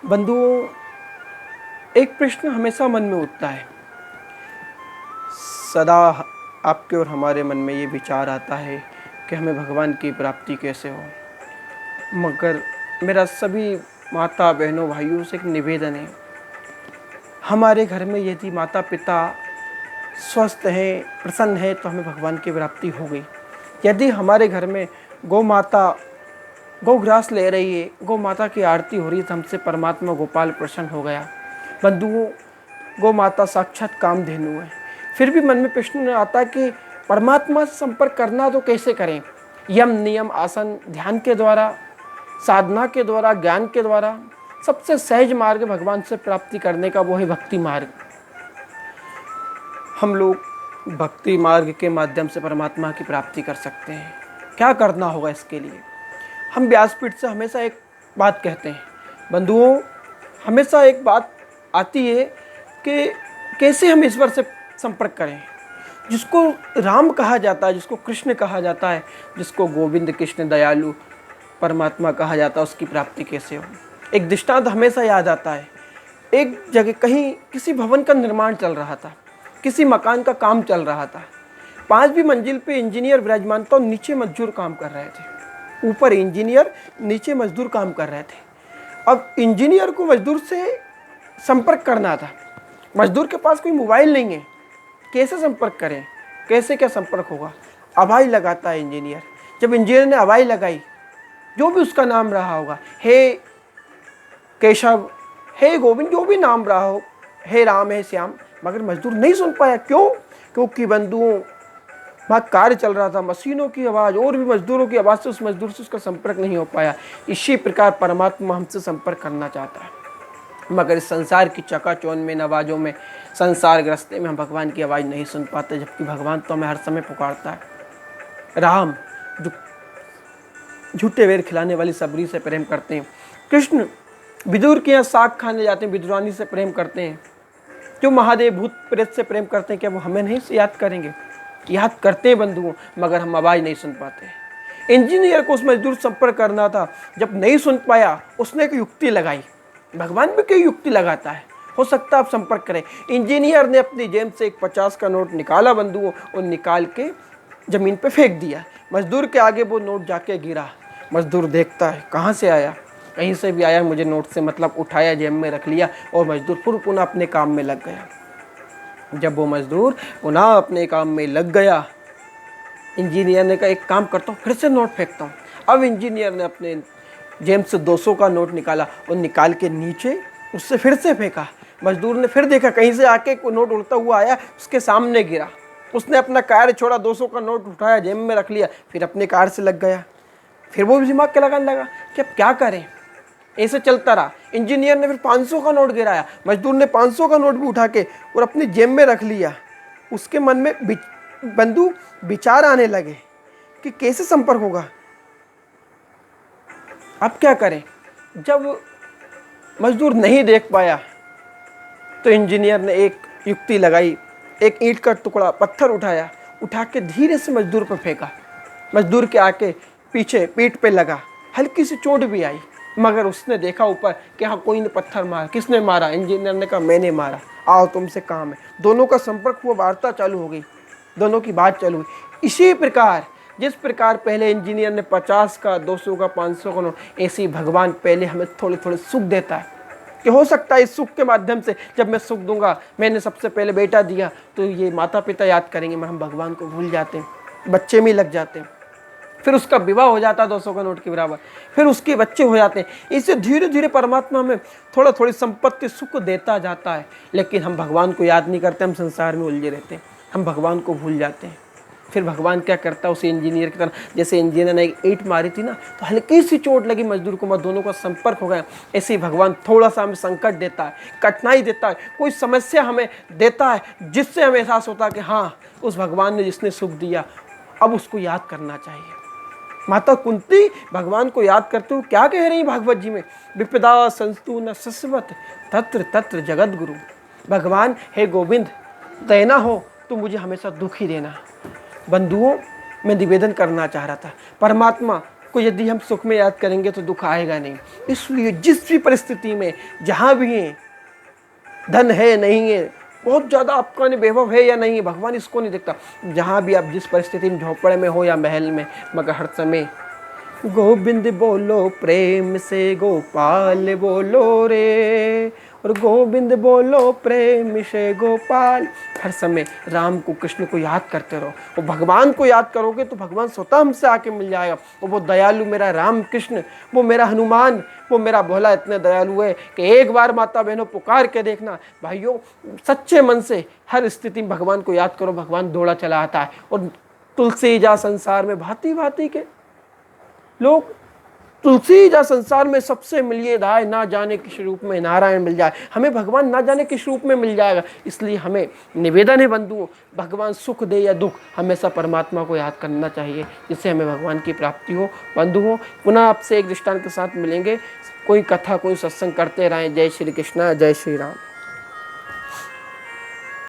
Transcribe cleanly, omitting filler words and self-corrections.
बंधुओं, एक प्रश्न हमेशा मन में उठता है। सदा आपके और हमारे मन में ये विचार आता है कि हमें भगवान की प्राप्ति कैसे हो। मगर मेरा सभी माता बहनों भाइयों से एक निवेदन है, हमारे घर में यदि माता पिता स्वस्थ हैं, प्रसन्न हैं, तो हमें भगवान की प्राप्ति हो गई। यदि हमारे घर में गौ माता गौग्रास ले रही है, गौ माता की आरती हो रही है, तो हमसे परमात्मा गोपाल प्रसन्न हो गया। बंधुओं, गौ माता साक्षात कामधेनु है। फिर भी मन में प्रश्न आता कि परमात्मा से संपर्क करना तो कैसे करें। यम नियम आसन ध्यान के द्वारा, साधना के द्वारा, ज्ञान के द्वारा सबसे सहज मार्ग भगवान से प्राप्ति करने का वो है भक्ति मार्ग। हम लोग भक्ति मार्ग के माध्यम से परमात्मा की प्राप्ति कर सकते हैं। क्या करना होगा इसके लिए? हम व्यासपीठ से हमेशा एक बात कहते हैं। बंधुओं, हमेशा एक बात आती है कि कैसे हम ईश्वर से संपर्क करें। जिसको राम कहा जाता है, जिसको कृष्ण कहा जाता है, जिसको गोविंद कृष्ण दयालु परमात्मा कहा जाता है, उसकी प्राप्ति कैसे हो। एक दृष्टांत हमेशा याद आता है। एक जगह कहीं किसी भवन का निर्माण चल रहा था, किसी मकान का काम चल रहा था। 5वीं मंजिल पे इंजीनियर विराजमान था और नीचे मजदूर काम कर रहे थे। ऊपर इंजीनियर, नीचे मजदूर काम कर रहे थे। अब इंजीनियर को मजदूर से संपर्क करना था। मजदूर के पास कोई मोबाइल नहीं है, कैसे संपर्क करें, कैसे क्या संपर्क होगा। आवाज़ लगाता है इंजीनियर। जब इंजीनियर ने आवाज़ लगाई, जो भी उसका नाम रहा होगा, हे केशव, हे गोविंद, जो भी नाम रहा हो, हे राम, हे श्याम, मगर मजदूर नहीं सुन पाया। क्यों? क्योंकि बंधुओं, वहाँ कार्य चल रहा था, मशीनों की आवाज़ और भी मजदूरों की आवाज़ से उस मजदूर से उसका संपर्क नहीं हो पाया। इसी प्रकार परमात्मा हमसे संपर्क करना चाहता है, मगर इस संसार की चकाचौंध में, आवाज़ों में, संसार ग्रस्ते में हम भगवान की आवाज़ नहीं सुन पाते। जबकि भगवान तो हमें हर समय पुकारता है। राम जो झूठे वेर खिलाने वाली सबरी से प्रेम करते हैं, कृष्ण विदुर के यहाँ साग खाने जाते हैं, विदुरानी से प्रेम करते हैं, जो महादेव भूत प्रेत से प्रेम करते हैं, क्या वो हमें नहीं याद करेंगे? याद करते हैं बंधुओं, मगर हम आवाज़ नहीं सुन पाते। इंजीनियर को उस मजदूर संपर्क करना था, जब नहीं सुन पाया उसने एक युक्ति लगाई। भगवान भी कोई युक्ति लगाता है, हो सकता है आप संपर्क करें। इंजीनियर ने अपनी जेब से एक 50 का नोट निकाला बंधुओं, और निकाल के ज़मीन पे फेंक दिया। मजदूर के आगे वो नोट जाके गिरा। मजदूर देखता है, कहाँ से आया? कहीं से भी आया, मुझे नोट से मतलब। उठाया, जेब में रख लिया और मजदूर फिर पुनः अपने काम में लग गया। जब वो मजदूर पुनः अपने काम में लग गया, इंजीनियर ने कहा एक काम करता हूँ, फिर से नोट फेंकता हूँ। अब इंजीनियर ने अपने जेब से 200 का नोट निकाला और निकाल के नीचे उससे फिर से फेंका। मजदूर ने फिर देखा, कहीं से आके कोई नोट उड़ता हुआ आया, उसके सामने गिरा। उसने अपना कार्य छोड़ा, 200 का नोट उठाया, जेब में रख लिया, फिर अपने कार्य से लग गया। फिर वो भी दिमाग के लगाने लगा कि अब क्या करें। ऐसे चलता रहा। इंजीनियर ने फिर 500 का नोट गिराया, मजदूर ने 500 का नोट भी उठा के और अपनी जेब में रख लिया। उसके मन में बंधु विचार आने लगे कि कैसे संपर्क होगा, अब क्या करें। जब मजदूर नहीं देख पाया तो इंजीनियर ने एक युक्ति लगाई। एक ईंट का टुकड़ा, पत्थर उठाया, उठा के धीरे से मजदूर पर फेंका। मजदूर के आके पीछे पीठ पे लगा, हल्की सी चोट भी आई, मगर उसने देखा ऊपर कि हाँ कोई ने पत्थर मारा। किसने मारा? इंजीनियर ने कहा मैंने मारा, आओ तुमसे काम है। दोनों का संपर्क हुआ, वार्ता चालू हो गई, दोनों की बात चालू हुई। इसी प्रकार जिस प्रकार पहले इंजीनियर ने 50 का, 200 का, 500 का नोट, ऐसे ही भगवान पहले हमें थोड़े थोड़े सुख देता है कि हो सकता है इस सुख के माध्यम से जब मैं सुख दूंगा, मैंने सबसे पहले बेटा दिया, तो ये माता पिता याद करेंगे, हम भगवान को भूल जाते हैं, बच्चे में लग जाते हैं। फिर उसका विवाह हो जाता है 200 का नोट के बराबर, फिर उसके बच्चे हो जाते हैं। इससे धीरे धीरे परमात्मा हमें थोड़ा थोड़ी संपत्ति सुख देता जाता है। लेकिन हम भगवान को याद नहीं करते, हम संसार में उलझे रहते हैं, हम भगवान को भूल जाते हैं। फिर भगवान क्या करता है, उसे इंजीनियर की तरह, जैसे इंजीनियर ने एक ईंट मारी थी ना, तो हल्की सी चोट लगी मजदूर को, दोनों का संपर्क हो गया। ऐसे ही भगवान थोड़ा सा हमें संकट देता है, कठिनाई देता है, कोई समस्या हमें देता है, जिससे हमें एहसास होता है कि हाँ उस भगवान ने जिसने सुख दिया, अब उसको याद करना चाहिए। माता कुंती भगवान को याद करते हुए क्या कह रही है भागवत जी में? विपदा संस्तु न सस्वत तत्र तत्र जगत गुरु। भगवान हे गोविंद, दयना हो तो मुझे हमेशा दुख ही देना। बंधुओं, मैं निवेदन करना चाह रहा था, परमात्मा को यदि हम सुख में याद करेंगे तो दुख आएगा नहीं। इसलिए जिस भी परिस्थिति में जहाँ भी हैं, धन है नहीं है, बहुत ज़्यादा आपका वैभव है या नहीं है, भगवान इसको नहीं देखता। जहाँ भी आप जिस परिस्थिति में, झोपड़े में हो या महल में, मगर हर समय गोविंद बोलो प्रेम से, गोपाल बोलो रे, और गोविंद बोलो प्रेम से गोपाल। हर समय राम को, कृष्ण को याद करते रहो। वो भगवान को याद करोगे तो भगवान स्वतः हमसे आके मिल जाएगा। वो दयालु मेरा राम कृष्ण, वो मेरा हनुमान, वो मेरा भोला इतने दयालु है कि एक बार माता बहनों पुकार के देखना भाइयों, सच्चे मन से हर स्थिति में भगवान को याद करो, भगवान दौड़ा चला आता है। और तुलसी जा संसार में भांति भांति के लोग, तुलसी जा संसार में सबसे मिलिए धाय, ना जाने किस रूप में नारायण मिल जाए। हमें भगवान ना जाने किस रूप में मिल जाएगा। इसलिए हमें निवेदन है बंधुओं, भगवान सुख दे या दुख, हमेशा परमात्मा को याद करना चाहिए, जिससे हमें भगवान की प्राप्ति हो। बंधुओं, पुनः आपसे एक दृष्टांत के साथ मिलेंगे। कोई कथा, कोई सत्संग करते रहें। जय श्री कृष्ण, जय श्री राम।